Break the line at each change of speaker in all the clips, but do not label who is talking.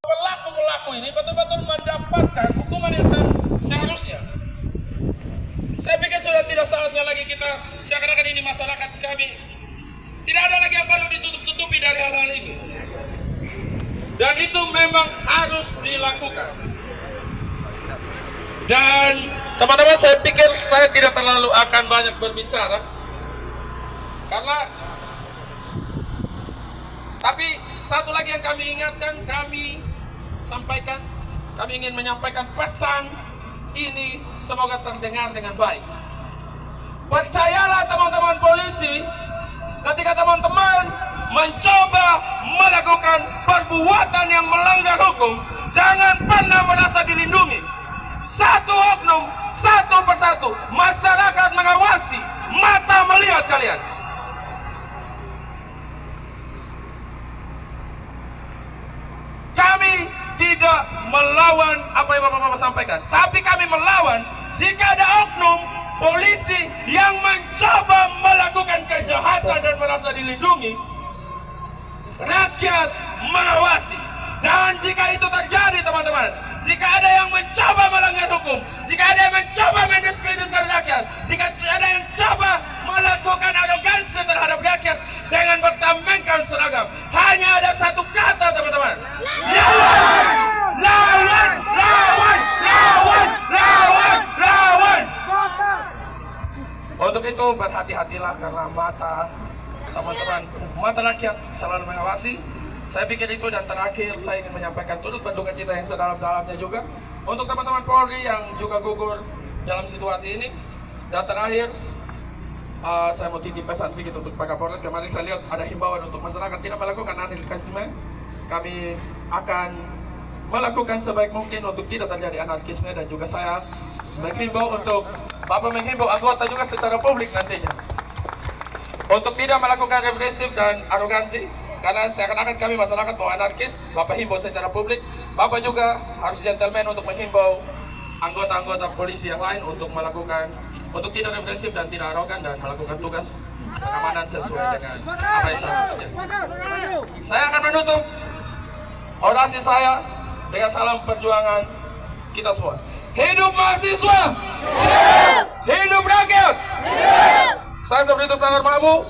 pelaku ini betul-betul mendapatkan hukuman yang seharusnya. Saya pikir sudah tidak saatnya lagi kita seakan-akan ini masyarakat kami. Tidak ada lagi yang perlu ditutup-tutupi dari hal-hal ini. Dan itu memang harus dilakukan. Dan teman-teman, saya pikir saya tidak terlalu akan banyak berbicara. Tapi satu lagi yang kami ingatkan, kami ingin menyampaikan pesan ini semoga terdengar dengan baik. Percayalah teman-teman polisi, ketika teman-teman mencoba melakukan perbuatan yang melanggar hukum, jangan pernah merasa dilindungi. Satu oknum, satu persatu, masyarakat mengawasi, mata melihat kalian. Kami tidak melawan apa yang Bapak-Bapak sampaikan, tapi kami melawan jika ada oknum polisi yang mencoba melakukan kejahatan dan merasa dilindungi. Rakyat mengawasi. Dan jika itu terjadi teman-teman, jika ada yang mencoba melanggar hukum, jika ada yang mencoba mendiskreditkan rakyat, jika ada yang coba melakukan arogansi terhadap rakyat dengan bertamengkan seragam, hanya ada satu kata teman-teman: lawan! Lawan! Lawan! Lawan! Lawan! Lawan! Untuk itu berhati-hatilah karena mata teman-teman, mata rakyat selalu mengawasi. Saya pikir itu, dan terakhir saya ingin menyampaikan turut berduka cita yang sedalam-dalamnya juga untuk teman-teman Polri yang juga gugur dalam situasi ini. Dan terakhir, saya mau titip pesan sedikit untuk Pak Kapolres. Kemarin saya lihat ada himbauan untuk masyarakat tidak melakukan anarkisme. Kami akan melakukan sebaik mungkin untuk tidak terjadi anarkisme, dan juga saya menghimbau untuk Bapak menghimbau anggota juga secara publik nantinya untuk tidak melakukan represif dan arogansi. Karena seakan-akan kami masyarakat mau anarkis, Bapak himbau secara publik. Bapak juga harus gentleman untuk menghimbau anggota-anggota polisi yang lain untuk tidak represif dan tidak arogan, dan melakukan tugas pengamanan sesuai dengan apa yang saya kerjakan. Saya akan menutup orasi saya dengan salam perjuangan kita semua. Hidup mahasiswa! Hidup! Hidup rakyat! Hidup! Saya seperti itu Standar Mamu,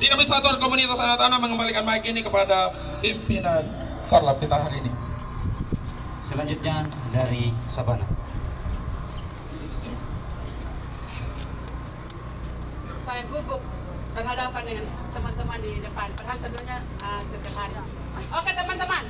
Dinamisator Komunitas Anak Tanah, mengembalikan mic ini kepada pimpinan Korlap kita hari ini.
Selanjutnya dari Sabana.
Saya gugup berhadapan dengan teman-teman di depan, padahal sebenarnya setiap hari. Oke teman-teman,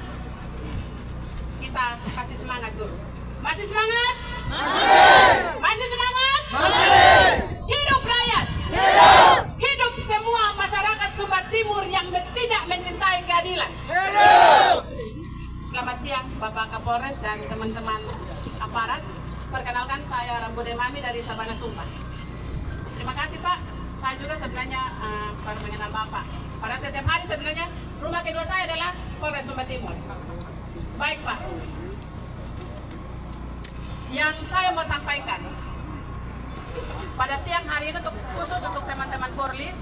kita kasih semangat dulu. Masih semangat? Masih! Masih semangat? Masih! Hidup rakyat! Hidup! Hidup semua masyarakat Sumba Timur yang tidak mencintai keadilan. Hidup! Selamat siang Bapak Kapolres dan teman-teman aparat. Perkenalkan, saya Rambo Demami dari Sabana Sumba. Terima kasih Pak. Saya juga sebenarnya baru mengenal Bapak. Pada setiap hari sebenarnya rumah kedua saya adalah Polres Sumba Timur. Baik Pak. Yang saya mau sampaikan pada siang hari ini khusus untuk teman-teman Polri,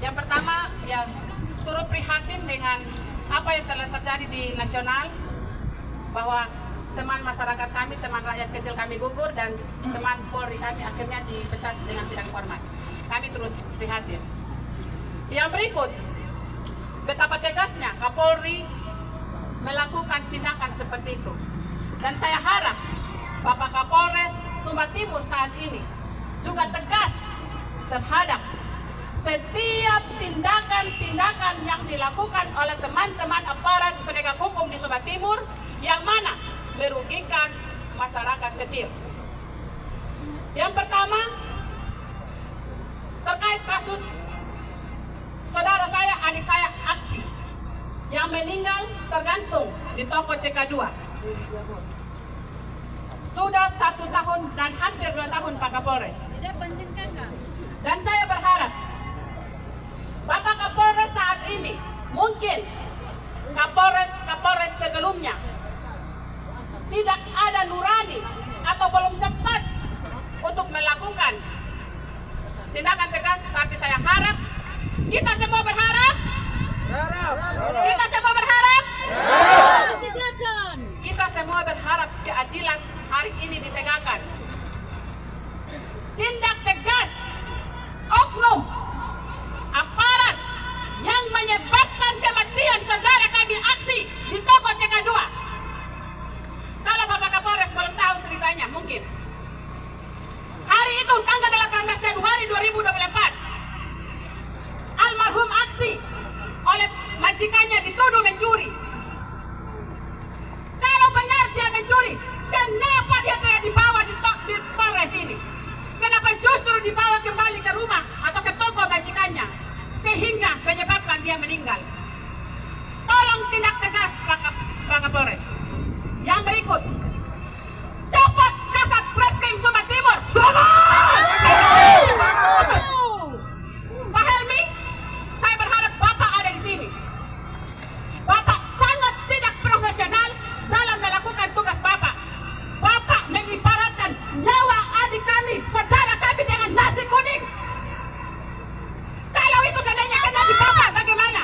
yang pertama ya turut prihatin dengan apa yang telah terjadi di nasional, bahwa teman masyarakat kami, teman rakyat kecil kami gugur, dan teman Polri kami akhirnya dipecat dengan tidak hormat. Kami turut prihatin. Yang berikut, betapa tegasnya Kapolri melakukan tindakan seperti itu, dan saya harap Bapak Kapolres Sumba Timur saat ini juga tegas terhadap setiap tindakan-tindakan yang dilakukan oleh teman-teman aparat penegak hukum di Sumba Timur yang mana merugikan masyarakat kecil. Yang pertama, terkait kasus saudara saya, adik saya Aksi, yang meninggal tergantung di toko CK2. Sudah 1 tahun dan hampir 2 tahun Pak Kapolres. Dan saya berharap Bapak Kapolres saat ini, mungkin Kapolres sebelumnya tidak ada nurani atau belum sempat untuk melakukan tindakan tegas, tapi saya harap, kita semua berharap, kita semua berharap, keadilan hari ini ditegakkan. Tindak tegas oknum aparat yang menyebabkan kematian saudara kami aksi di toko CK2. Kalau Bapak Kapolres belum tahu ceritanya, mungkin hari itu tanggal 18 Januari 2024 almarhum aksi oleh majikannya dituduh mencuri. Kalau benar dia mencuri, kenapa dia tidak dibawa di Polres ini? Kenapa justru dibawa kembali ke rumah atau ke toko majikannya sehingga menyebabkan dia meninggal? Tolong tindak tegas Pak Kapolres. Yang berikut, copot Kasat Reskrim Sumba Timur. Pak Helmi, saya berharap Bapak ada di sini. Bapak sangat tidak profesional dalam melakukan tugas Bapak. Bapak mengibaratkan nyawa adik kami, saudara kami dengan nasi kuning. Kalau itu seandainya kena di Bapak, bagaimana?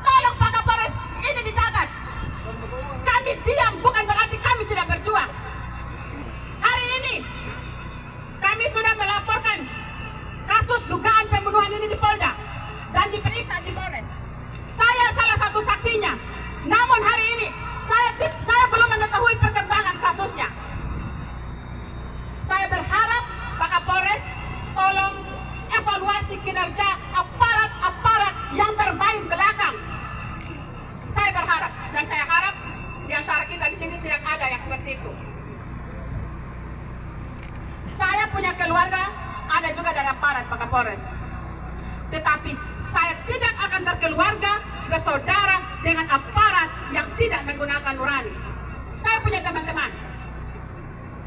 Tolong Pak Kapolres, ini dicatat. Kami diam bukan berarti kami tidak berjuang. Hari ini kami sudah melaporkan kasus dugaan pembunuhan ini di Polda dan diperiksa di Polres. Saya salah satu saksinya. Namun hari ini saya belum mengetahui perkembangan kasusnya. Saya berharap Pak Kapolres tolong evaluasi kinerja aparat-aparat yang bermain belakang. Saya berharap dan saya harap di antara kita di sini tidak ada yang seperti itu. Saya punya keluarga, ada juga dari aparat Pak Kapolres. Tetapi saya tidak akan berkeluarga, bersaudara dengan aparat yang tidak menggunakan nurani. Saya punya teman-teman.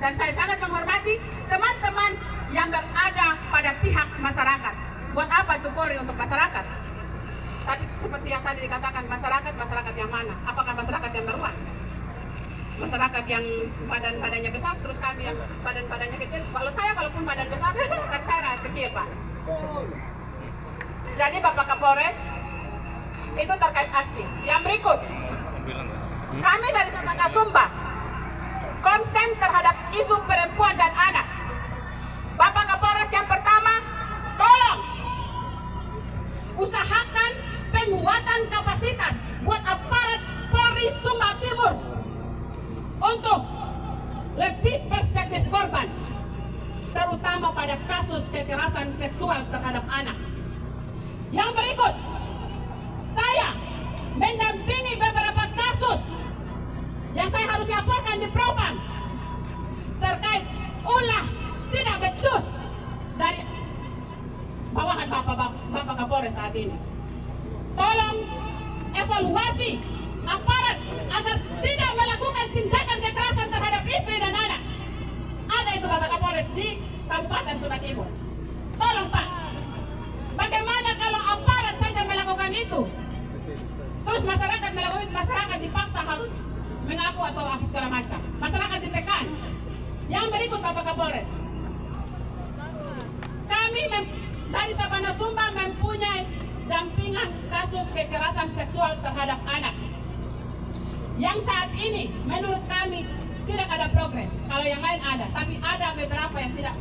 Dan saya sangat menghormati teman-teman yang berada pada pihak masyarakat. Buat apa itu Polri untuk masyarakat? Tadi seperti yang tadi dikatakan, masyarakat yang mana? Apakah masyarakat yang beruang? Masyarakat yang badan-badannya besar, terus kami yang badan-badannya kecil. Kalau saya walaupun badan besar, tapi saya rakyat kecil, Pak. Jadi Bapak Kapolres, itu terkait aksi. Yang berikut, kami dari Sabana Sumba konsen terhadap isu perempuan dan anak. Bapak Kapolres, yang pertama, tolong usahakan penguatan kapasitas buat aparat Polri Sumba Timur untuk lebih perspektif korban, terutama pada kasus kekerasan seksual terhadap anak. Yang berikut, saya mendampingi beberapa kasus yang saya harus laporkan di Propam terkait ulah tidak becus dari bawahan Bapak Kapolres saat ini. Tolong evaluasi aparat agar tidak melakukan tindakan kekerasan terhadap istri dan anak. Ada itu Bapak Kapolres di Kabupaten Sumba Timur. Tolong Pak, bagaimana kalau aparat saja melakukan itu, terus masyarakat dipaksa harus mengaku atau apa segala macam, masyarakat ditekan. Yang berikut Bapak Kapolres, kami dari Sabana Sumba mempunyai dampingan kasus kekerasan seksual terhadap anak yang saat ini menurut kami tidak ada progres. Kalau yang lain ada, tapi ada beberapa yang tidak.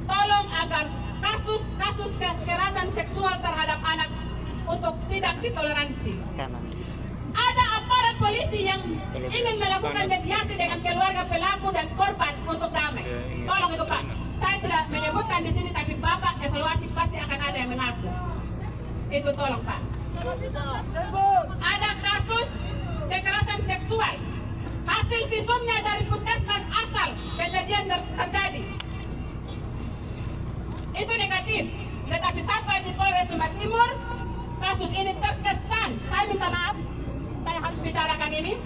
Tolong agar kasus kekerasan seksual terhadap anak untuk tidak ditoleransi. Ada aparat polisi yang ingin melakukan mediasi dengan keluarga pelaku dan korban untuk damai. Tolong itu Pak. Saya tidak menyebutkan di sini, tapi Bapak evaluasi pasti akan ada yang mengaku. Itu tolong Pak. Ada kasus kekerasan seksual. Hasil visumnya dari puskesmas asal kejadian terjadi. Itu negatif. Tetapi sampai di Polres Sumba Timur, kasus ini terkesan, saya minta maaf, saya harus bicarakan ini,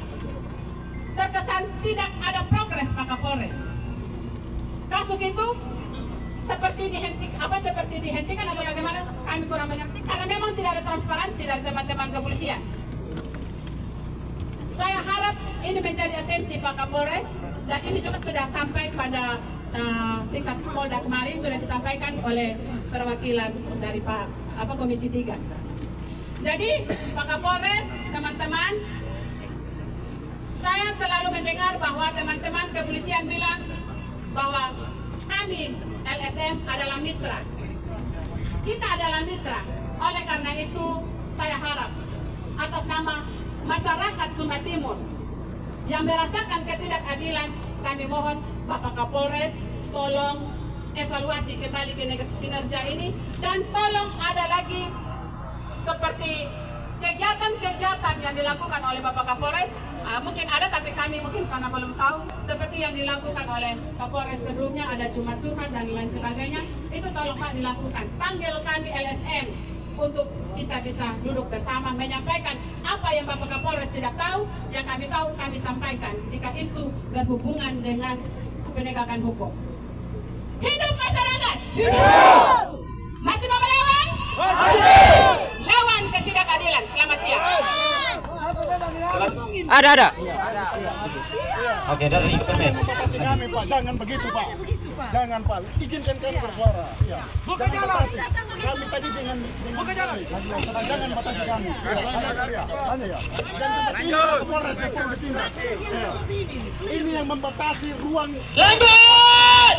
terkesan tidak ada progres Pak Kapolres. Kasus itu seperti dihentikan atau bagaimana, kami kurang mengerti karena memang tidak ada transparansi dari teman-teman kepolisian. Saya harap ini menjadi atensi Pak Kapolres, dan ini juga sudah sampai pada tingkat Polda kemarin, sudah disampaikan oleh perwakilan dari Komisi 3. Jadi Pak Kapolres, teman-teman, saya selalu mendengar bahwa teman-teman kepolisian bilang bahwa kami LSM adalah mitra. Kita adalah mitra. Oleh karena itu, saya harap atas nama masyarakat Sumba Timur yang merasakan ketidakadilan, kami mohon Bapak Kapolres tolong evaluasi kembali kinerja ini, dan tolong ada lagi seperti kegiatan-kegiatan yang dilakukan oleh Bapak Kapolres, mungkin ada tapi kami mungkin karena belum tahu, seperti yang dilakukan oleh Kapolres sebelumnya, ada Jumat Jumat dan lain sebagainya, itu tolong Pak dilakukan. Panggil kami LSM untuk kita bisa duduk bersama menyampaikan apa yang Bapak Kapolres tidak tahu, yang kami tahu kami sampaikan jika itu berhubungan dengan penegakan hukum. Hidup masyarakat! Hidup! Masih mau melawan? Masih! Lawan ketidakadilan. Selamat siang.
Ada. Oke, dari Kemen.
Kami Pak, jangan begitu Pak. Jangan Pak, izinkan kami bersuara. Iya. Buka jalan. Kami tadi dengan buka jalan. Jangan batasi kami. Hanya ya. Dan seperti ini Kapolres bertindak. Ini yang membatasi ruang.
Lanjut!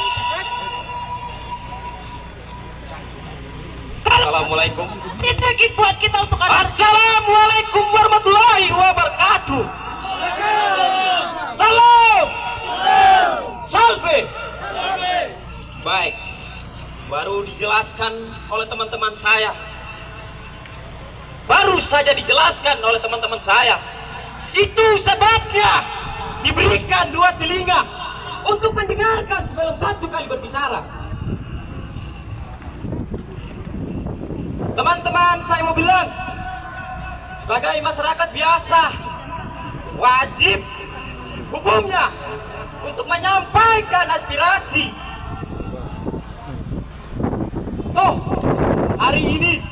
Assalamualaikum.
Itu buat kita untuk
Assalamualaikum warahmatullahi wabarakatuh. Salam. Salve. Baik. Baru dijelaskan oleh teman-teman saya. Baru saja dijelaskan oleh teman-teman saya. Itu sebabnya diberikan dua telinga untuk mendengarkan sebelum satu kali berbicara. Teman-teman, saya mau bilang, sebagai masyarakat biasa, wajib hukumnya untuk menyampaikan aspirasi. Tuh, hari ini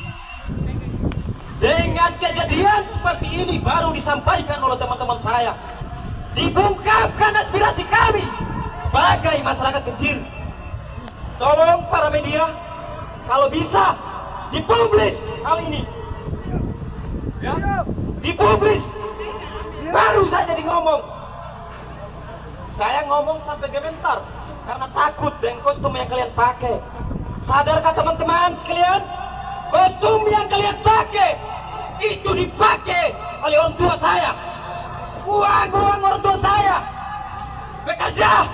dengan kejadian seperti ini baru disampaikan oleh teman-teman saya, diungkapkan aspirasi kami sebagai masyarakat kecil. Tolong para media, kalau bisa dipublis hal ini, ya, dipublis. Baru saja ngomong, saya ngomong sampai gemetar karena takut dengan kostum yang kalian pakai. Sadarkah teman-teman sekalian, kostum yang kalian pakai itu dipakai oleh orang tua saya, uang orang tua saya bekerja.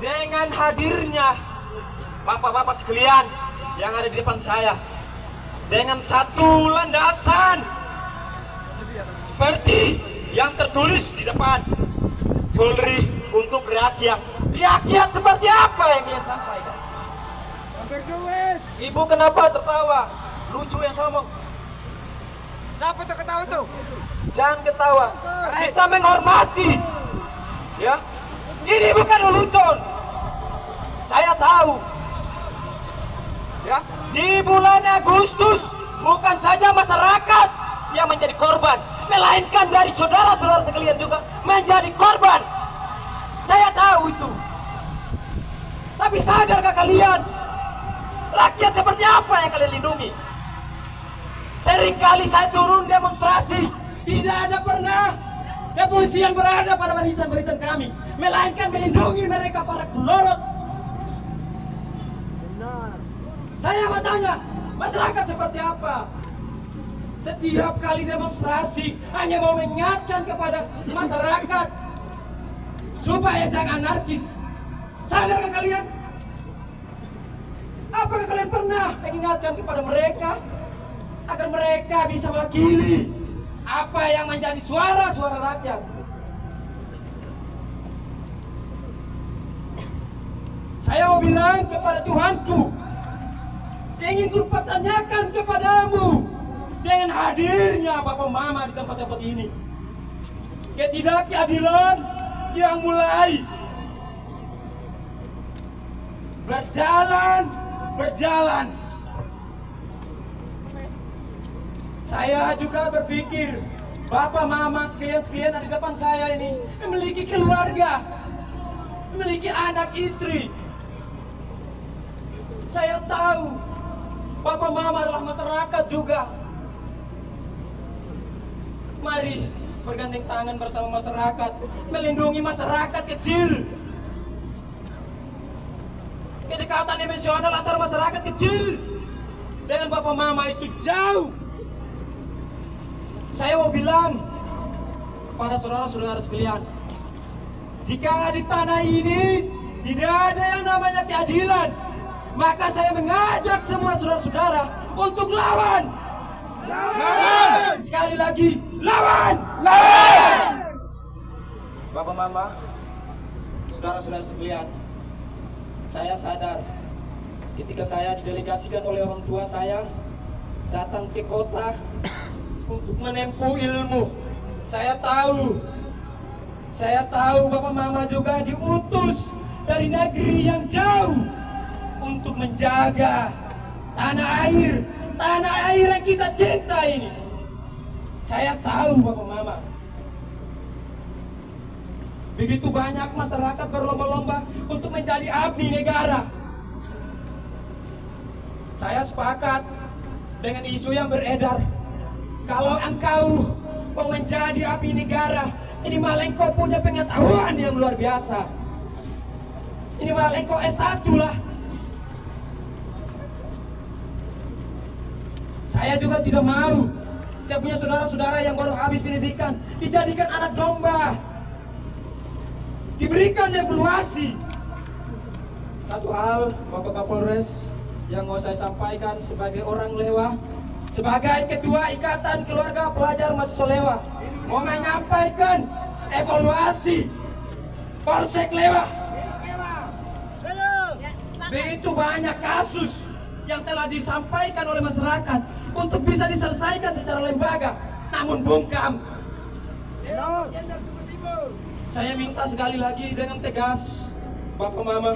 Dengan hadirnya bapak-bapak sekalian yang ada di depan saya, dengan satu landasan seperti yang tertulis di depan, Polri untuk rakyat. Rakyat seperti apa yang kalian sampaikan? Ibu kenapa tertawa? Lucu yang ngomong.
Siapa tuh ketawa tuh?
Jangan ketawa. Kita menghormati. Ya, ini bukan lelucon. Saya tahu. Ya, di bulan Agustus bukan saja masyarakat yang menjadi korban, melainkan dari saudara-saudara sekalian juga menjadi korban. Saya tahu itu. Tapi sadarkah kalian, rakyat seperti apa yang kalian lindungi? Seringkali saya turun demonstrasi, tidak ada pernah kepolisian berada pada barisan-barisan kami, melainkan melindungi mereka para kelorot. Saya mau tanya, masyarakat seperti apa? Setiap kali demonstrasi hanya mau mengingatkan kepada masyarakat supaya jangan anarkis. Sadarkah kalian? Apakah kalian pernah mengingatkan kepada mereka agar mereka bisa mewakili apa yang menjadi suara-suara rakyat? Saya mau bilang kepada Tuhanku, ingin kupertanyakan kepadamu dengan hadirnya Bapak Mama di tempat-tempat ini, ketidakadilan yang mulai berjalan. Saya juga berpikir Bapak Mama sekalian ada di depan saya ini memiliki keluarga, memiliki anak istri. Saya tahu Bapak Mama adalah masyarakat juga. Mari bergandeng tangan bersama masyarakat, melindungi masyarakat kecil. Kedekatan emosional antara masyarakat kecil dengan Bapak Mama itu jauh. Saya mau bilang pada saudara-saudara sekalian, jika di tanah ini tidak ada yang namanya keadilan, maka saya mengajak semua saudara-saudara untuk lawan. Lawan! Sekali lagi, lawan! Lawan! Bapak Mama, saudara-saudara sekalian, saya sadar ketika saya didelegasikan oleh orang tua saya datang ke kota untuk menempuh ilmu. Saya tahu Bapak Mama juga diutus dari negeri yang jauh untuk menjaga tanah air yang kita cinta ini. Saya tahu Bapak Mama. Begitu banyak masyarakat berlomba-lomba untuk menjadi abdi negara. Saya sepakat dengan isu yang beredar. Kalau engkau mau menjadi abdi negara, ini malah engkau punya pengetahuan yang luar biasa. Ini malah engkau S1 lah. Saya juga tidak mau saya punya saudara-saudara yang baru habis pendidikan dijadikan anak domba, diberikan evaluasi. Satu hal Bapak Kapolres yang mau saya sampaikan sebagai orang Lewa, sebagai Ketua Ikatan Keluarga Pelajar Mahasiswa Lewa, mau menyampaikan evaluasi Polsek Lewa. Begitu banyak kasus yang telah disampaikan oleh masyarakat untuk bisa diselesaikan secara lembaga, namun bungkam. Saya minta sekali lagi dengan tegas, Bapak Mama,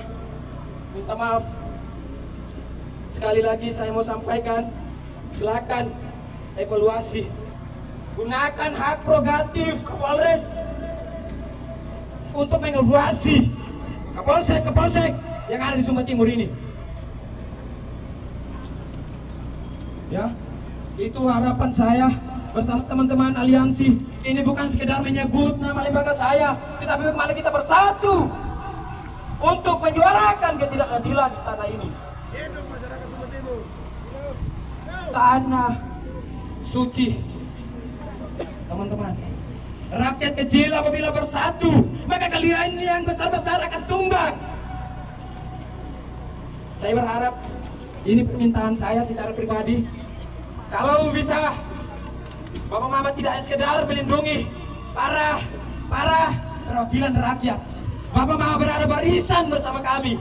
minta maaf. Sekali lagi saya mau sampaikan, silakan evaluasi. Gunakan hak prerogatif Kapolres untuk mengevaluasi Kapolsek yang ada di Sumba Timur ini. Ya, itu harapan saya bersama teman-teman aliansi. Ini bukan sekedar menyebut nama lembaga saya, tetapi bagaimana kita bersatu untuk menyuarakan ketidakadilan di tanah ini. Tanah suci, teman-teman. Rakyat kecil apabila bersatu, maka kalian yang besar-besar akan tumbang. Saya berharap, ini permintaan saya secara pribadi, kalau bisa Bapak Mama tidak sekedar melindungi para perwakilan rakyat. Bapak Mama berada barisan bersama kami.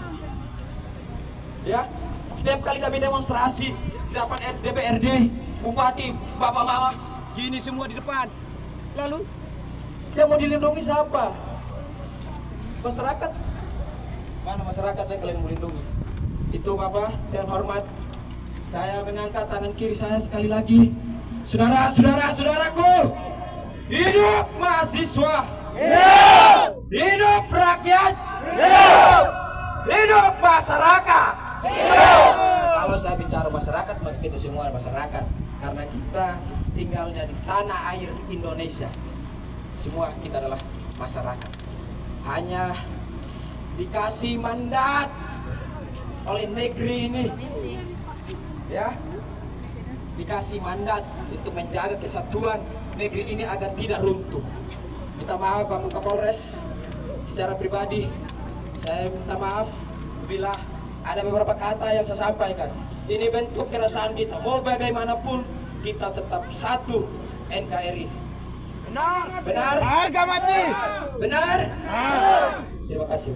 Ya, setiap kali kami demonstrasi di depan DPRD, Bupati, Bapak Mama gini semua di depan. Lalu yang mau dilindungi siapa? Masyarakat. Mana masyarakat yang kalian mau lindungi? Itu Bapak, dengan hormat saya mengangkat tangan kiri saya sekali lagi. Saudaraku, hidup mahasiswa, hidup rakyat, hidup masyarakat. Kalau saya bicara masyarakat, maka kita semua masyarakat, karena kita tinggalnya di tanah air Indonesia. Semua kita adalah masyarakat. Hanya dikasih mandat oleh negeri ini, ya, dikasih mandat untuk menjaga kesatuan negeri ini agar tidak runtuh. Minta maaf Bapak Kapolres, secara pribadi saya minta maaf bila ada beberapa kata yang saya sampaikan. Ini bentuk keresahan kita, mau bagaimanapun kita tetap satu NKRI. Benar? Harga mati. Benar? Terima kasih.